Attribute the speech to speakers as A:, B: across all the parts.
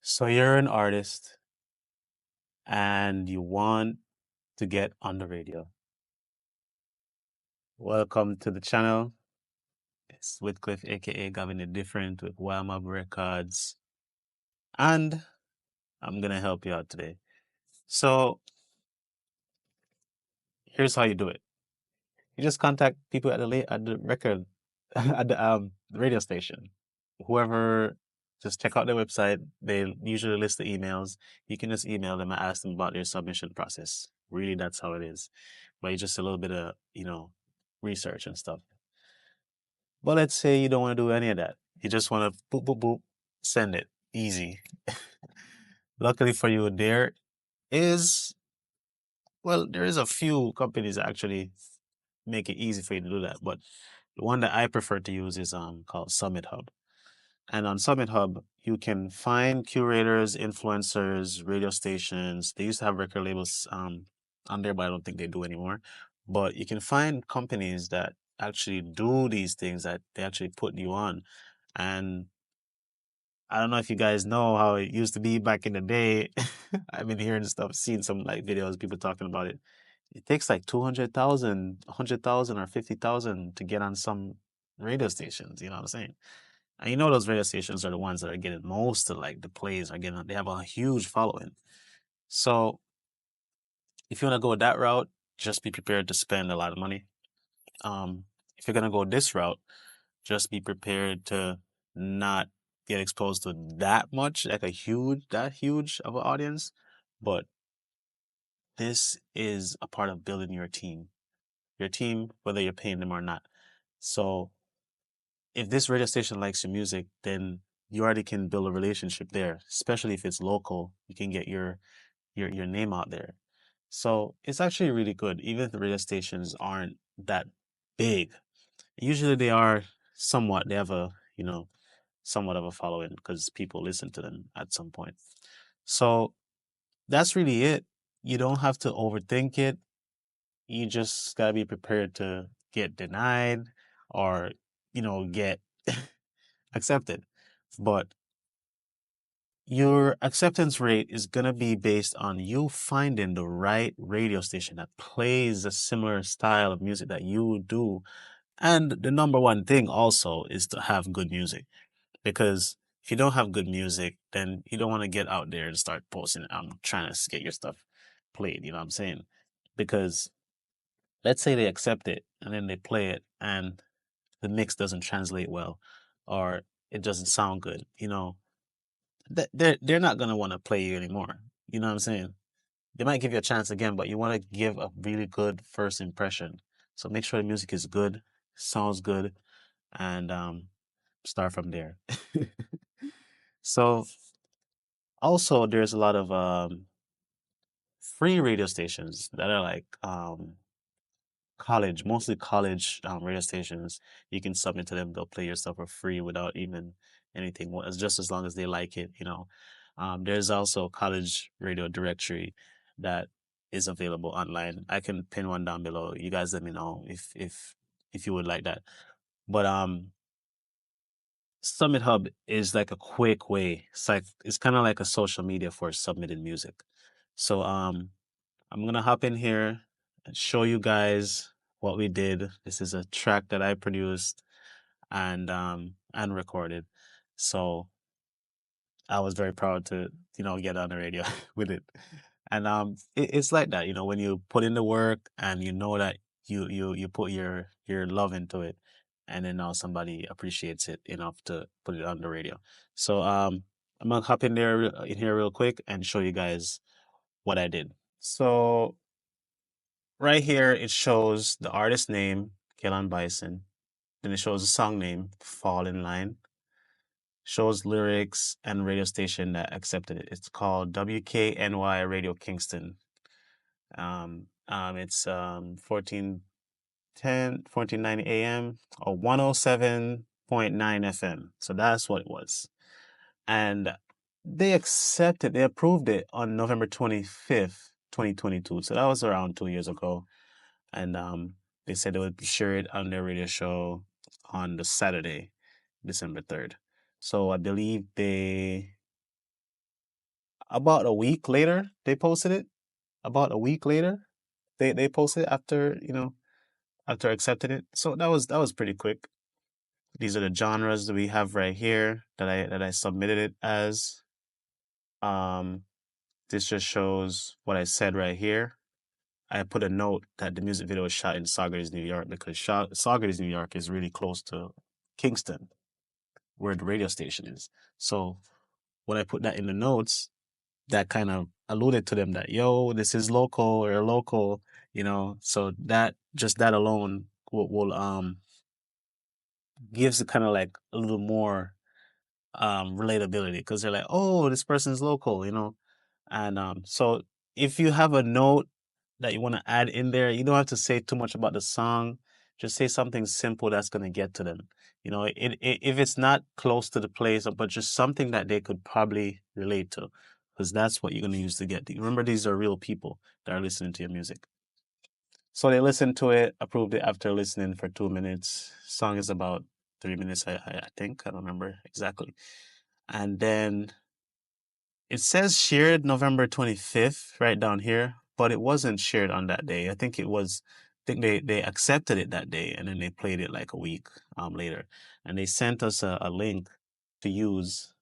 A: So you're an artist and you want to get on the radio. Welcome to the channel. It's Whitcliffe, aka Gavin the Different with WILDMOB Records. And I'm gonna help you out today. So here's how you do it. You just contact people at the record at the radio station. Whoever, just check out their website. They usually list the emails. You can just email them and ask them about their submission process. Really, that's how it is. But it's just a little bit of, research and stuff. But let's say you don't want to do any of that. You just want to boop, boop, boop, send it. Easy. Luckily for you, is, there is a few companies that actually make it easy for you to do that. But the one that I prefer to use is called Summit Hub. And on Summit Hub, you can find curators, influencers, radio stations. They used to have record labels on there, but I don't think they do anymore. But you can find companies that actually do these things that they actually put you on. And I don't know if you guys know how it used to be back in the day. I've been hearing stuff, seeing some like videos, people talking about it. It takes like 200,000, 100,000 or 50,000 to get on some radio stations, you know what I'm saying? And you know those radio stations are the ones that are getting most of like the plays are getting, they have a huge following. So if you want to go that route, just be prepared to spend a lot of money. If you're gonna go this route, just be prepared to not get exposed to that much, like that huge of an audience. But this is a part of building your team, whether you're paying them or not. So if this radio station likes your music, then you already can build a relationship there, especially if it's local. You can get your name out there. So it's actually really good, even if the radio stations aren't that big. Usually they are somewhat, they have a, somewhat of a following because people listen to them at some point. So that's really it. You don't have to overthink it. You just gotta be prepared to get denied or, get accepted. But your acceptance rate is going to be based on you finding the right radio station that plays a similar style of music that you do. And the number one thing also is to have good music. Because if you don't have good music, then you don't want to get out there and start posting, I'm trying to get your stuff played, you know what I'm saying? Because let's say they accept it and then they play it and the mix doesn't translate well or it doesn't sound good, they're not gonna want to play you anymore. You know what I'm saying? They might give you a chance again, but you want to give a really good first impression. So make sure the music is good, sounds good, and start from there. So also there's a lot of free radio stations that are like mostly college radio stations. You can submit to them; they'll play your stuff for free without even anything. Well, it's just as long as they like it. There's also college radio directory that is available online. I can pin one down below. You guys let me know if you would like that. But Summit Hub is like a quick way. It's kind of like a social media for submitting music. So I'm gonna hop in here and show you guys what we did. This is a track that I produced and recorded. So I was very proud to, get on the radio with it. And it's like that, when you put in the work and you know that you put your love into it, and then now somebody appreciates it enough to put it on the radio. So I'm gonna hop in here real quick and show you guys what I did. So right here it shows the artist name, Kellan Bison. Then it shows the song name, Fall in Line. Shows lyrics and radio station that accepted it. It's called WKNY Radio Kingston. It's 1490 AM or 107.9 FM. So that's what it was. And they accepted, they approved it on November 25th, 2022. So that was around 2 years ago. And they said they would share it on their radio show on the Saturday, December 3rd. So I believe about a week later, they posted it. About a week later, they posted it after, after accepting it. So that was pretty quick. These are the genres that we have right here that I submitted it as. Um, this just shows what I said right here. I put a note that the music video was shot in Saugerties, New York, because Saugerties, New York is really close to Kingston, where the radio station is. So when I put that in the notes, that kind of alluded to them that, yo, this is local or local, So that alone will gives it kind of like a little more relatability, because they're like, oh, this person's local, And so if you have a note that you want to add in there, you don't have to say too much about the song. Just say something simple that's going to get to them. If it's not close to the place, but just something that they could probably relate to, because that's what you're going to use to get. Remember, these are real people that are listening to your music. So they listened to it, approved it after listening for 2 minutes. Song is about 3 minutes, I think. I don't remember exactly. And then it says shared November 25th right down here, but it wasn't shared on that day. I think they accepted it that day, and then they played it like a week later. And they sent us a link to use.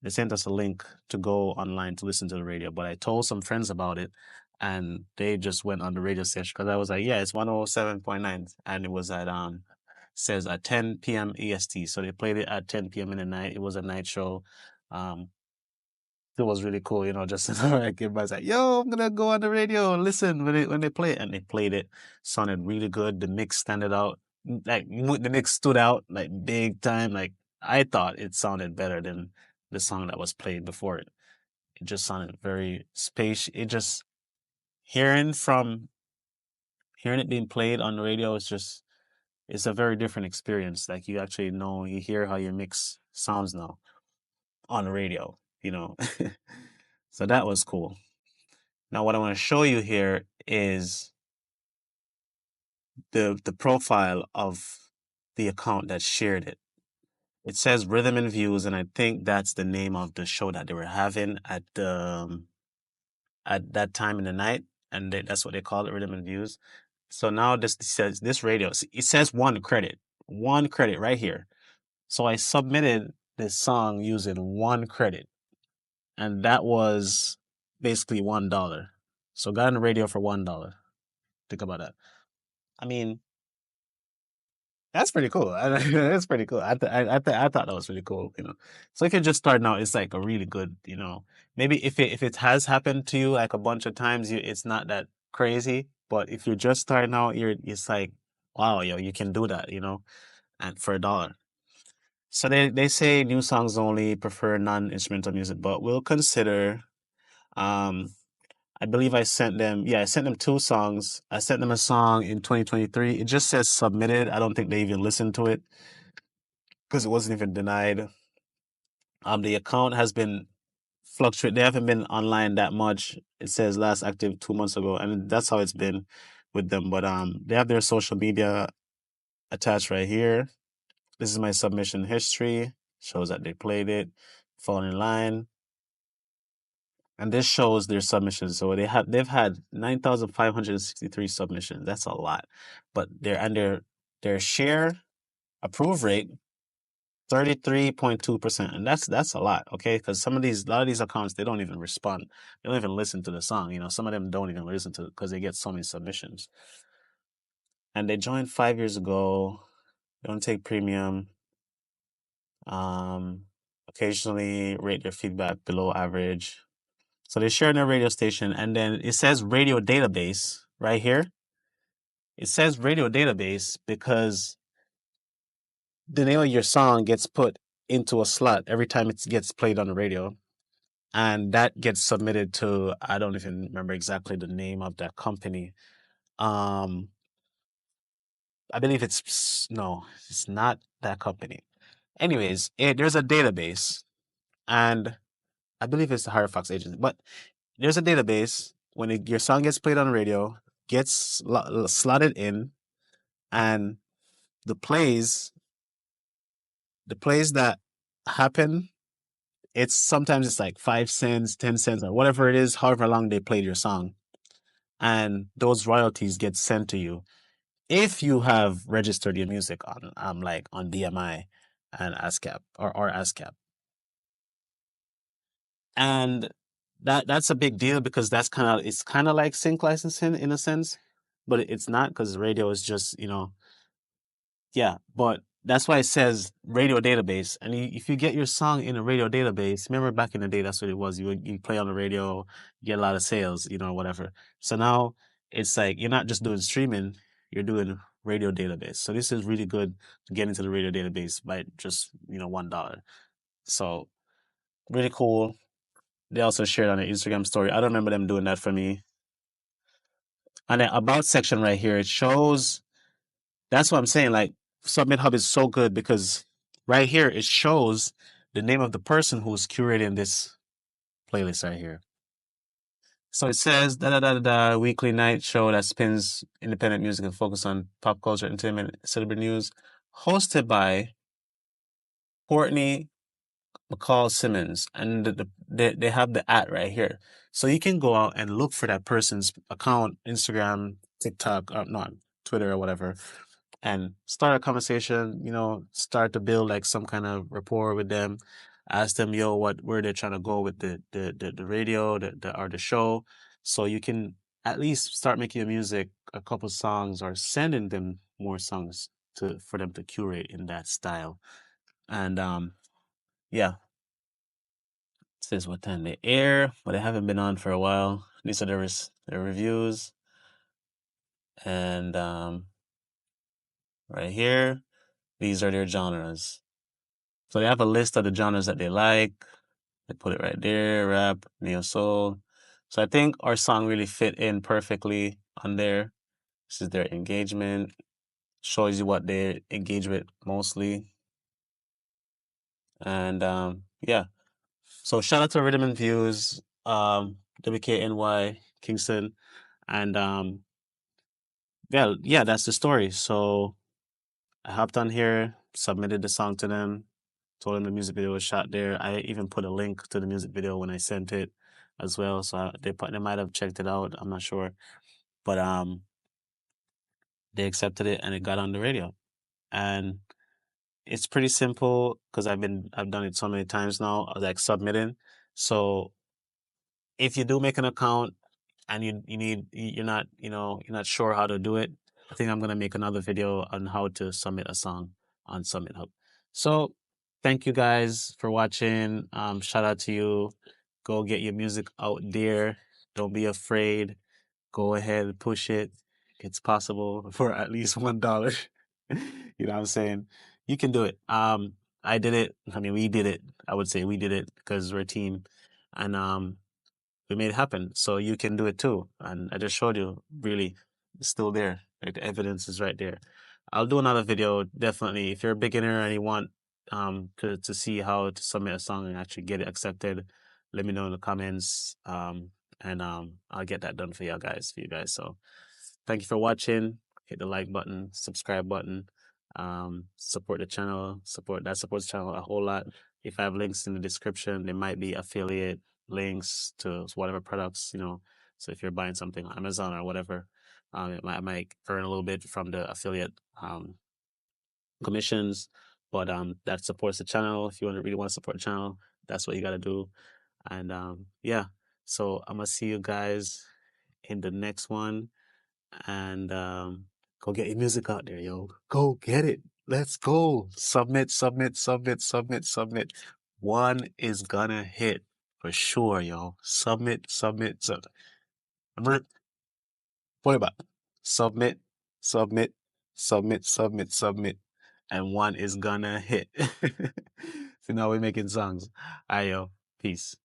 A: They sent us a link to go online to listen to the radio, but I told some friends about it, and they just went on the radio station, because I was like, yeah, it's 107.9, and it was says at 10 p.m. EST. So they played it at 10 p.m. in the night. It was a night show. It was really cool, just like everybody's like, yo, I'm gonna go on the radio and listen when they play it. And they played it. Sounded really good. The mix standed out. Like the mix stood out like big time. Like I thought it sounded better than the song that was played before it. It just sounded very spacious. It just hearing it being played on the radio it's a very different experience. Like you actually you hear how your mix sounds now on the radio, So that was cool. Now, what I want to show you here is the profile of the account that shared it. It says Rhythm and Views, and I think that's the name of the show that they were having at that time in the night, and that's what they call it, Rhythm and Views. So now this says this radio. It says one credit right here. So I submitted this song using one credit, and that was basically $1. So got on the radio for $1. Think about that. I mean, that's pretty cool. That's pretty cool. I thought that was really cool. So if you're just starting out, it's like a really good. Maybe if it has happened to you like a bunch of times, it's not that crazy. But if you're just starting out, it's like, wow, yo, you can do that. And for $1. So they say new songs only, prefer non-instrumental music, but we'll consider. I believe I sent them 2 songs. I sent them a song in 2023. It just says submitted. I don't think they even listened to it because it wasn't even denied. The account has been fluctuate. They haven't been online that much. It says last active 2 months ago, and that's how it's been with them. But they have their social media attached right here. This is my submission history. Shows that they played it, falling in line. And this shows their submissions. So they've had 9,563 submissions. That's a lot. But their share approve rate 33.2%. And that's a lot, okay? Because a lot of these accounts, they don't even respond. They don't even listen to the song. Some of them don't even listen to it because they get so many submissions. And they joined 5 years ago. They don't take premium. Occasionally rate their feedback below average. So they share their radio station, and then it says radio database right here. It says radio database because the name of your song gets put into a slot every time it gets played on the radio. And that gets submitted to, I don't even remember exactly the name of that company. I believe no, it's not that company. Anyways, there's a database, and I believe it's the Halifax agency, but there's a database when your song gets played on the radio, gets slotted in, and the plays that happen It's sometimes it's like 5 cents, 10 cents, or whatever it is, however long they played your song, and those royalties get sent to you if you have registered your music on like on BMI and ASCAP or ASCAP. And that's a big deal because it's kind of like sync licensing in a sense, but it's not because radio is just, yeah, but that's why it says radio database. And if you get your song in a radio database, remember back in the day, that's what it was. You play on the radio, you get a lot of sales, whatever. So now it's like you're not just doing streaming, you're doing radio database. So this is really good to get into the radio database by just, $1. So really cool. They also shared on the Instagram story. I don't remember them doing that for me. And the about section right here, it shows. That's what I'm saying. Like Submit Hub is so good because right here it shows the name of the person who's curating this playlist right here. So it says da da da da da weekly night show that spins independent music and focus on pop culture, entertainment, celebrity news, hosted by Courtney McCall Simmons, and they have the @ right here, so you can go out and look for that person's account, Instagram, TikTok, not Twitter or whatever, and start a conversation. Start to build like some kind of rapport with them. Ask them, yo, where they're trying to go with the radio, or the show, so you can at least start making your music a couple songs or sending them more songs for them to curate in that style, and yeah. Says what time they air, but they haven't been on for a while. These are their reviews. And right here, these are their genres. So they have a list of the genres that they like. They put it right there, rap, neo soul. So I think our song really fit in perfectly on there. This is their engagement. Shows you what they engage with mostly. And yeah. So shout out to Rhythm and Views, WKNY, Kingston, and yeah, that's the story. So I hopped on here, submitted the song to them, told them the music video was shot there. I even put a link to the music video when I sent it as well. So they might have checked it out. I'm not sure, but they accepted it and it got on the radio. And it's pretty simple because I've done it so many times now, like submitting. So if you do make an account and you're not sure how to do it, I think I'm gonna make another video on how to submit a song on Submit Hub. So thank you guys for watching. Shout out to you. Go get your music out there. Don't be afraid. Go ahead, push it. It's possible for at least $1. You know what I'm saying? You can do it. I did it. I mean, we did it. I would say we did it because we're a team, and we made it happen. So you can do it too. And I just showed you, really, it's still there. Like the evidence is right there. I'll do another video, definitely. If you're a beginner and you want to see how to submit a song and actually get it accepted, let me know in the comments. And I'll get that done for you guys. So thank you for watching. Hit the like button, subscribe button. Support the channel. Supports the channel a whole lot. If I have links in the description, there might be affiliate links to whatever products, So if you're buying something on Amazon or whatever, I might earn a little bit from the affiliate commissions. But that supports the channel. If you really want to support the channel, that's what you gotta do. And yeah. So I'm gonna see you guys in the next one. And go get your music out there, yo. Go get it. Let's go. Submit, submit, submit, submit, submit. One is gonna hit for sure, yo. Submit, submit, submit. Remember, what about submit, submit, submit, submit, submit, and one is gonna hit. So now we're making songs. All right, yo. Peace.